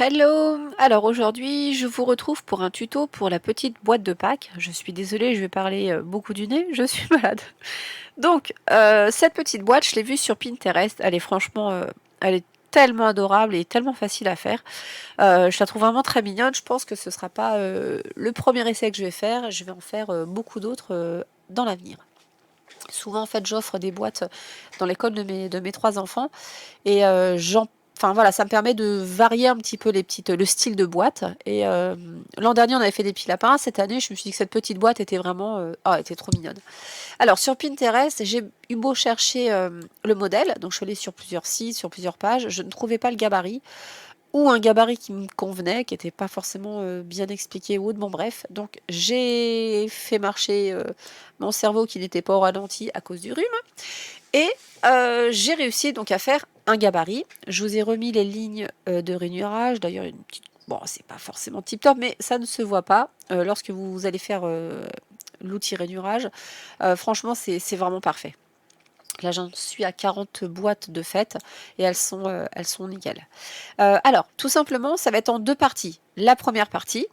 Hello! Alors aujourd'hui, je vous retrouve pour un tuto pour la petite boîte de Pâques. Je suis désolée, je vais parler beaucoup du nez, je suis malade. Donc, cette petite boîte, je l'ai vue sur Pinterest. Elle est franchement, elle est tellement adorable et tellement facile à faire. Je la trouve vraiment très mignonne. Je pense que ce ne sera pas le premier essai que je vais faire. Je vais en faire beaucoup d'autres dans l'avenir. Souvent, en fait, j'offre des boîtes dans l'école de mes trois enfants et enfin voilà, ça me permet de varier un petit peu le style de boîte. Et l'an dernier, on avait fait des petits lapins. Cette année, je me suis dit que cette petite boîte était vraiment, elle était trop mignonne. Alors sur Pinterest, j'ai eu beau chercher le modèle, donc je suis allée sur plusieurs sites, sur plusieurs pages, je ne trouvais pas le gabarit ou un gabarit qui me convenait, qui n'était pas forcément bien expliqué ou autre. Bon bref, donc j'ai fait marcher mon cerveau qui n'était pas au ralenti à cause du rhume. Et j'ai réussi donc à faire un gabarit. Je vous ai remis les lignes de rainurage. D'ailleurs, une petite... bon, c'est pas forcément tip top, mais ça ne se voit pas lorsque vous allez faire l'outil rainurage. Franchement, c'est vraiment parfait. Là, j'en suis à 40 boîtes de fait et elles sont nickel. Alors, tout simplement, ça va être en deux parties. La première partie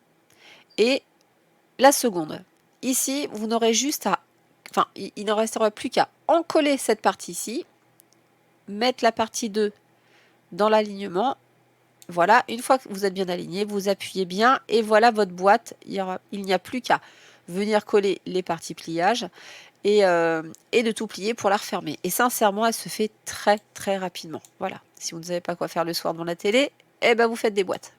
et la seconde. Ici, vous n'aurez juste à... Enfin, il n'en restera plus qu'à encoller cette partie-ci, mettre la partie 2 dans l'alignement. Voilà, une fois que vous êtes bien aligné, vous appuyez bien et voilà votre boîte. Il n'y a plus qu'à venir coller les parties pliage et de tout plier pour la refermer. Et sincèrement, elle se fait très très rapidement. Voilà, si vous ne savez pas quoi faire le soir devant la télé, eh ben vous faites des boîtes.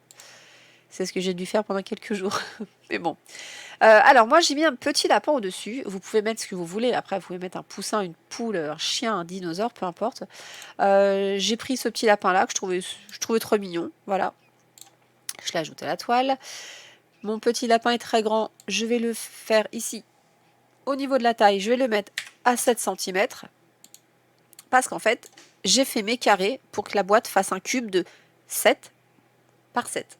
C'est ce que j'ai dû faire pendant quelques jours. Mais bon. Alors moi j'ai mis un petit lapin au-dessus. Vous pouvez mettre ce que vous voulez. Après vous pouvez mettre un poussin, une poule, un chien, un dinosaure, peu importe. J'ai pris ce petit lapin là que je trouvais trop mignon. Voilà. Je l'ai ajouté à la toile. Mon petit lapin est très grand. Je vais le faire ici. Au niveau de la taille, je vais le mettre à 7 cm. Parce qu'en fait, j'ai fait mes carrés pour que la boîte fasse un cube de 7 par 7.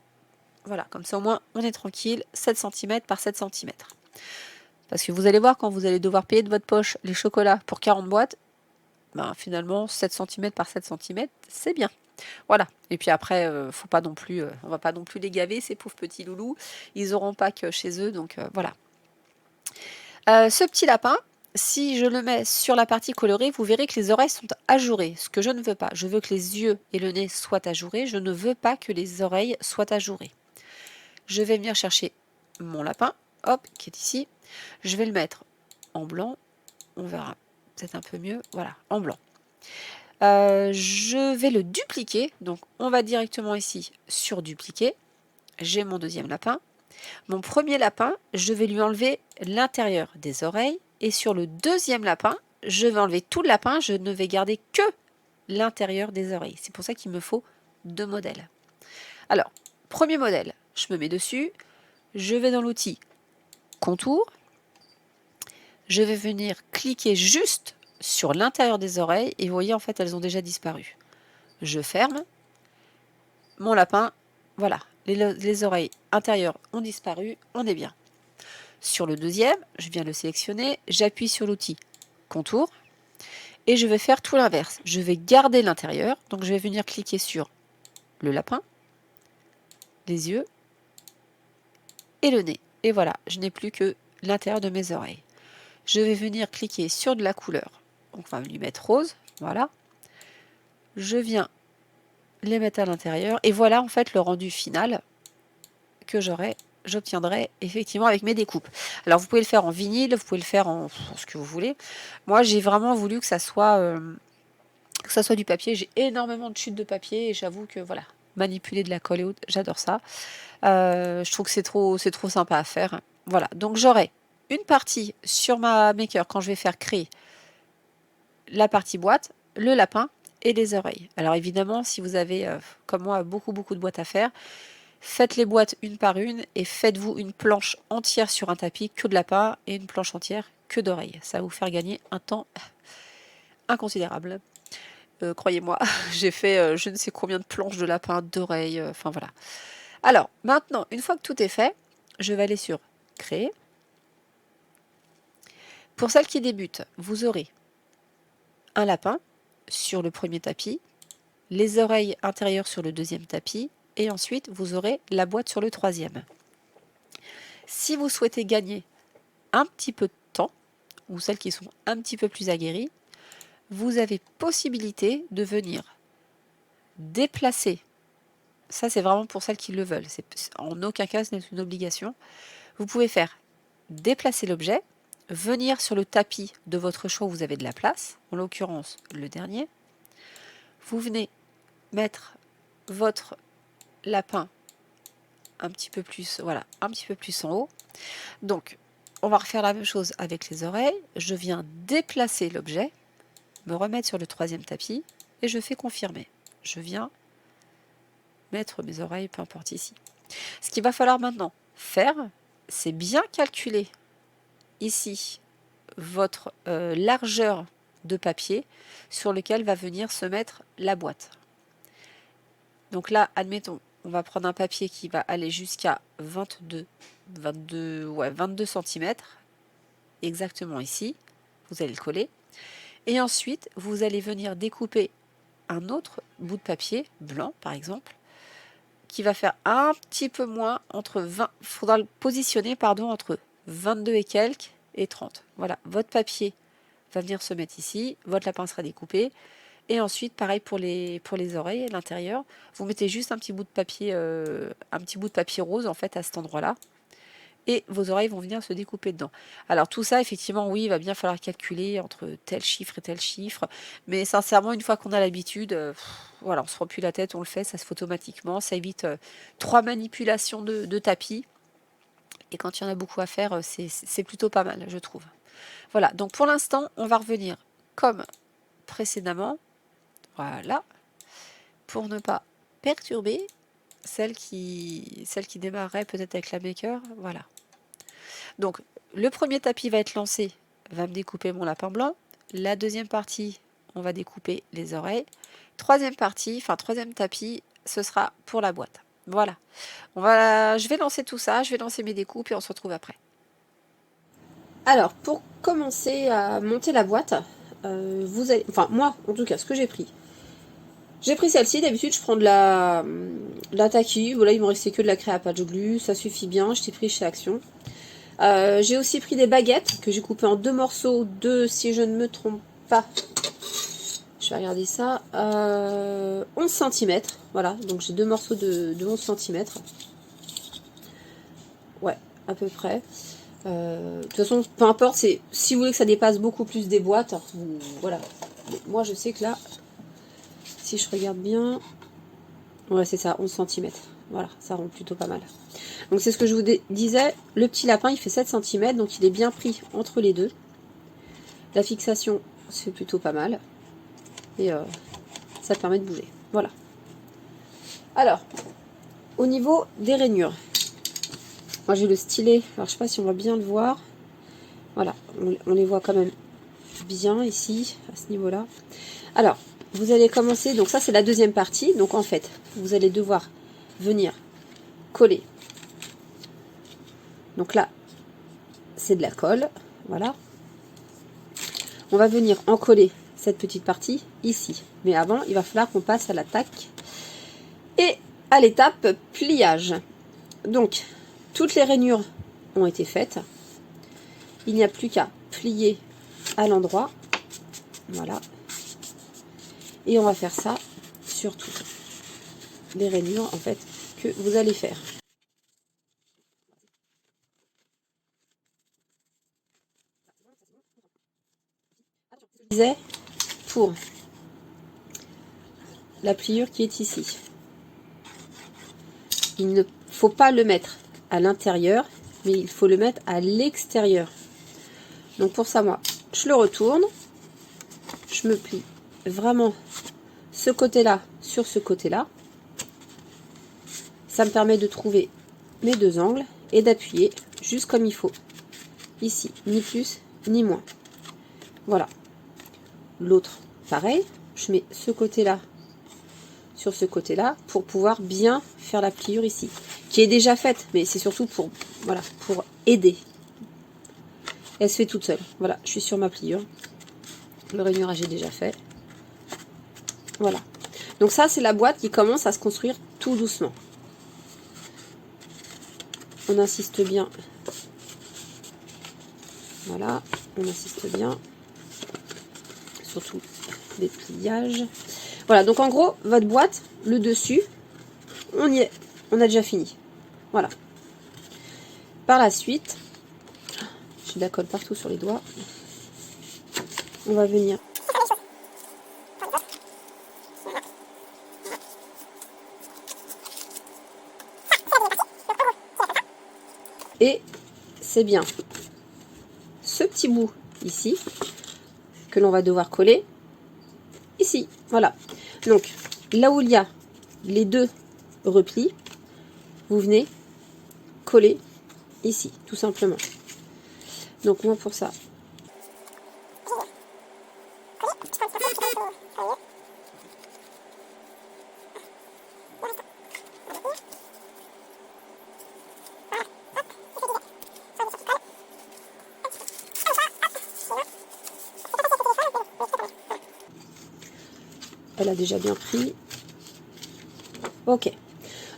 Voilà, comme ça au moins on est tranquille, 7 cm par 7 cm. Parce que vous allez voir, quand vous allez devoir payer de votre poche les chocolats pour 40 boîtes, ben finalement 7 cm par 7 cm, c'est bien. Voilà, et puis après, faut pas non plus, on va pas non plus les gaver, ces pauvres petits loulous. Ils auront pas que chez eux, donc voilà. Ce petit lapin, si je le mets sur la partie colorée, vous verrez que les oreilles sont ajourées, ce que je ne veux pas. Je veux que les yeux et le nez soient ajourés, je ne veux pas que les oreilles soient ajourées. Je vais venir chercher mon lapin, hop, qui est ici. Je vais le mettre en blanc, on verra peut-être un peu mieux, voilà, en blanc. Je vais le dupliquer, donc on va directement ici sur dupliquer. J'ai mon deuxième lapin. Mon premier lapin, je vais lui enlever l'intérieur des oreilles et sur le deuxième lapin, je vais enlever tout le lapin, je ne vais garder que l'intérieur des oreilles. C'est pour ça qu'il me faut deux modèles. Alors, premier modèle, je me mets dessus, je vais dans l'outil contour, je vais venir cliquer juste sur l'intérieur des oreilles et vous voyez en fait elles ont déjà disparu. Je ferme, mon lapin, voilà, les oreilles intérieures ont disparu, on est bien. Sur le deuxième, je viens le sélectionner, j'appuie sur l'outil contour et je vais faire tout l'inverse. Je vais garder l'intérieur, donc je vais venir cliquer sur le lapin, les yeux et le nez. Et voilà, je n'ai plus que l'intérieur de mes oreilles. Je vais venir cliquer sur de la couleur, donc on va lui mettre rose, voilà. Je viens les mettre à l'intérieur et voilà en fait le rendu final que j'obtiendrai effectivement avec mes découpes. Alors vous pouvez le faire en vinyle, vous pouvez le faire en ce que vous voulez. Moi j'ai vraiment voulu que ça soit du papier. J'ai énormément de chutes de papier et j'avoue que voilà, manipuler de la colle et autres, j'adore ça. Je trouve que c'est trop sympa à faire. Voilà, donc j'aurai une partie sur ma maker quand je vais faire créer la partie boîte, le lapin et les oreilles. Alors évidemment, si vous avez, comme moi, beaucoup de boîtes à faire, faites les boîtes une par une et faites-vous une planche entière sur un tapis que de lapin et une planche entière que d'oreilles. Ça va vous faire gagner un temps inconsidérable. Croyez-moi, j'ai fait je ne sais combien de planches de lapin, d'oreilles, enfin voilà. Alors, maintenant, une fois que tout est fait, je vais aller sur Créer. Pour celles qui débutent, vous aurez un lapin sur le premier tapis, les oreilles intérieures sur le deuxième tapis et ensuite vous aurez la boîte sur le troisième. Si vous souhaitez gagner un petit peu de temps, ou celles qui sont un petit peu plus aguerries, vous avez possibilité de venir déplacer. Ça, c'est vraiment pour celles qui le veulent. En aucun cas, ce n'est une obligation. Vous pouvez faire déplacer l'objet, venir sur le tapis de votre choix où vous avez de la place, en l'occurrence le dernier. Vous venez mettre votre lapin un petit peu plus, voilà, un petit peu plus en haut. Donc, on va refaire la même chose avec les oreilles. Je viens déplacer l'objet, me remettre sur le troisième tapis et je fais confirmer. Je viens mettre mes oreilles, peu importe ici. Ce qu'il va falloir maintenant faire, c'est bien calculer ici votre largeur de papier sur lequel va venir se mettre la boîte. Donc là, admettons, on va prendre un papier qui va aller jusqu'à 22 cm, exactement ici. Vous allez le coller. Et ensuite, vous allez venir découper un autre bout de papier, blanc par exemple, qui va faire un petit peu moins, entre 20, il faudra le positionner entre 22 et quelques et 30. Voilà, votre papier va venir se mettre ici, votre lapin sera découpé, et ensuite pareil pour les oreilles à l'intérieur, vous mettez juste un petit bout de papier rose en fait à cet endroit-là, et vos oreilles vont venir se découper dedans. Alors tout ça, effectivement, oui, il va bien falloir calculer entre tel chiffre et tel chiffre, mais sincèrement, une fois qu'on a l'habitude, voilà, on se prend plus la tête, on le fait, ça se fait automatiquement, ça évite 3 manipulations de tapis, et quand il y en a beaucoup à faire, c'est plutôt pas mal, je trouve. Voilà, donc pour l'instant, on va revenir comme précédemment, voilà, pour ne pas perturber celle qui démarrerait peut-être avec la maker, voilà. Donc, le premier tapis va être lancé, va me découper mon lapin blanc. La deuxième partie, on va découper les oreilles. Troisième tapis, ce sera pour la boîte. Voilà. Je vais lancer tout ça, je vais lancer mes découpes et on se retrouve après. Alors, pour commencer à monter la boîte, moi, en tout cas, ce que j'ai pris celle-ci. D'habitude, je prends de la Taki. Voilà, il me restait que de la Créapatch Glue, ça suffit bien. Je t'ai pris chez Action. J'ai aussi pris des baguettes que j'ai coupées en 2 morceaux de, si je ne me trompe pas, je vais regarder ça, 11 cm. Voilà, donc j'ai 2 morceaux de 11 cm. Ouais, à peu près. De toute façon, peu importe, si vous voulez que ça dépasse beaucoup plus des boîtes, voilà. Mais moi, je sais que là, si je regarde bien, ouais, c'est ça, 11 cm. Voilà, ça rend plutôt pas mal. Donc c'est ce que je vous disais, le petit lapin, il fait 7 cm, donc il est bien pris entre les deux. La fixation, c'est plutôt pas mal. Et ça permet de bouger. Voilà. Alors, au niveau des rainures, moi j'ai le stylet, alors je sais pas si on va bien le voir. Voilà, on les voit quand même bien ici, à ce niveau-là. Alors, vous allez commencer, donc ça c'est la deuxième partie. Donc en fait, vous allez devoir venir coller. Donc là, c'est de la colle, voilà. On va venir en coller cette petite partie ici. Mais avant, il va falloir qu'on passe à l'attaque et à l'étape pliage. Donc, toutes les rainures ont été faites. Il n'y a plus qu'à plier à l'endroit. Voilà. Et on va faire ça sur toutes les rainures en fait que vous allez faire. Je disais pour la pliure qui est ici. Il ne faut pas le mettre à l'intérieur, mais il faut le mettre à l'extérieur. Donc pour ça, moi, je le retourne. Je me plie vraiment ce côté-là sur ce côté-là. Ça me permet de trouver mes deux angles et d'appuyer juste comme il faut. Ici, ni plus ni moins. Voilà. L'autre, pareil. Je mets ce côté-là sur ce côté-là pour pouvoir bien faire la pliure ici, qui est déjà faite, mais c'est surtout pour, voilà, pour aider. Elle se fait toute seule. Voilà, je suis sur ma pliure. Le rainurage est déjà fait. Voilà. Donc ça, c'est la boîte qui commence à se construire tout doucement. on insiste bien. Voilà, on insiste bien. Surtout les pliages. Voilà, donc en gros, votre boîte, le dessus, on y est. On a déjà fini. Voilà. Par la suite, j'ai de la colle partout sur les doigts. On va venir. Et c'est bien ce petit bout ici que l'on va devoir coller ici. Voilà. Donc là où il y a les deux replis, vous venez coller ici, tout simplement. Donc moi pour ça, elle a déjà bien pris. Ok.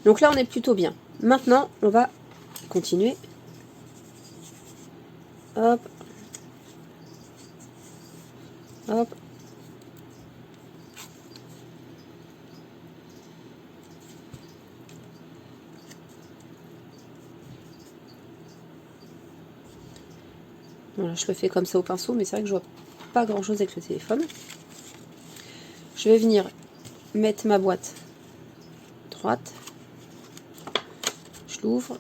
Donc là on est plutôt bien. Maintenant on va continuer. Hop. Hop. Voilà, je le fais comme ça au pinceau, mais c'est vrai que je vois pas grand chose avec le téléphone. Je vais venir mettre ma boîte droite. Je l'ouvre.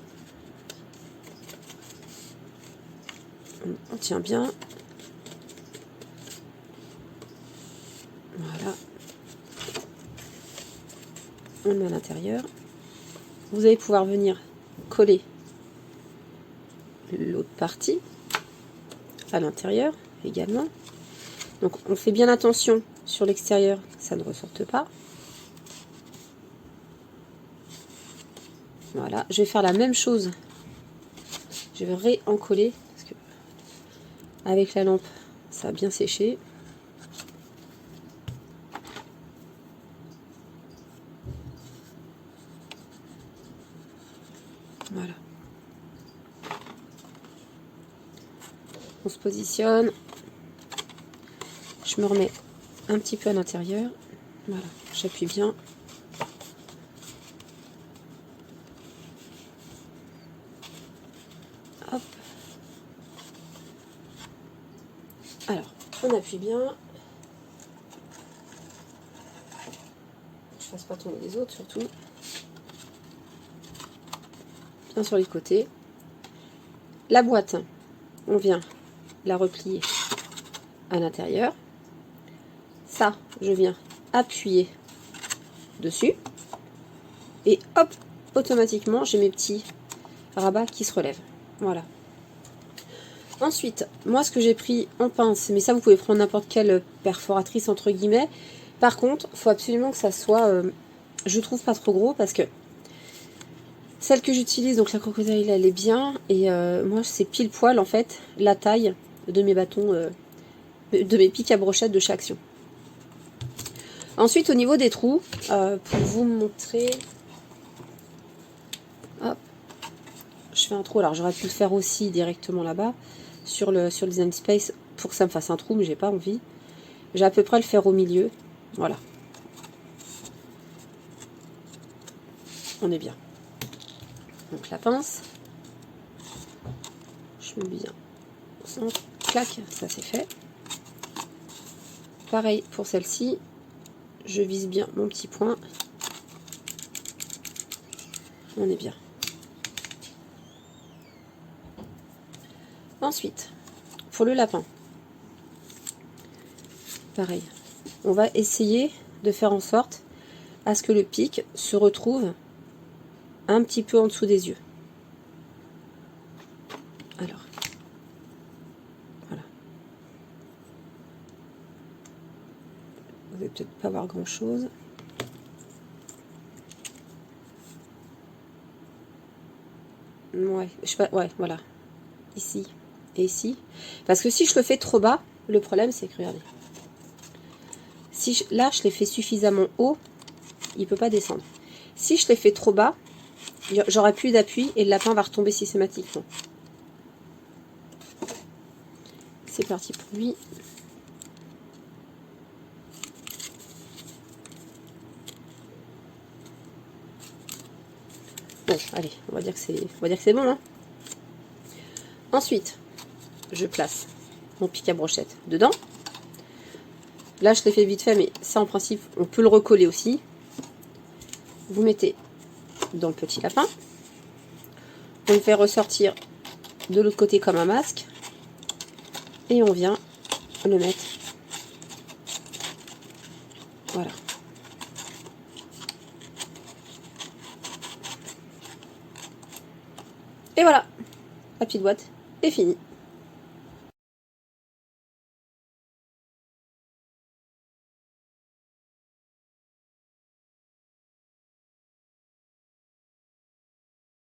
On tient bien. Voilà. On le met à l'intérieur. Vous allez pouvoir venir coller l'autre partie à l'intérieur également. Donc on fait bien attention sur l'extérieur que ça ne ressorte pas. Voilà, je vais faire la même chose. Je vais réencoller parce que avec la lampe ça a bien séché. Voilà. On se positionne. Je me remets un petit peu à l'intérieur. Voilà, j'appuie bien. Hop. Alors, on appuie bien. Je ne fasse pas tomber les autres surtout. Bien sur les côtés. La boîte, on vient la replier à l'intérieur. Ça, je viens appuyer dessus. Et hop, automatiquement, j'ai mes petits rabats qui se relèvent. Voilà. Ensuite, moi, ce que j'ai pris en pince, mais ça, vous pouvez prendre n'importe quelle perforatrice, entre guillemets. Par contre, il faut absolument que ça soit, je trouve, pas trop gros, parce que celle que j'utilise, donc la crocodile, elle est bien. Et moi, c'est pile poil, en fait, la taille de mes bâtons, de mes pics à brochette de chez Action. Ensuite, au niveau des trous, pour vous montrer... Hop. Je fais un trou. Alors, j'aurais pu le faire aussi directement là-bas, sur le Design Space, pour que ça me fasse un trou, mais j'ai pas envie. J'ai à peu près le faire au milieu. Voilà. On est bien. Donc, la pince. Je mets bien au centre. Clac, ça c'est fait. Pareil pour celle-ci. Je vise bien mon petit point. On est bien. Ensuite, pour le lapin, pareil. On va essayer de faire en sorte à ce que le pic se retrouve un petit peu en dessous des yeux. Alors, voilà. Vous n'allez peut-être pas voir grand-chose. Ouais, je sais pas, ouais, voilà. Ici et ici. Parce que si je le fais trop bas, le problème c'est que, regardez. Là, je l'ai fait suffisamment haut, il ne peut pas descendre. Si je l'ai fait trop bas, j'aurai plus d'appui et le lapin va retomber systématiquement. C'est parti pour lui. Bon, allez, on va dire que c'est bon, hein. Ensuite, je place mon pic à brochette dedans. Là, je l'ai fait vite fait, mais ça, en principe, on peut le recoller aussi. Vous mettez dans le petit lapin. On le fait ressortir de l'autre côté comme un masque. Et on vient le mettre. Voilà. Et voilà, la petite boîte est finie.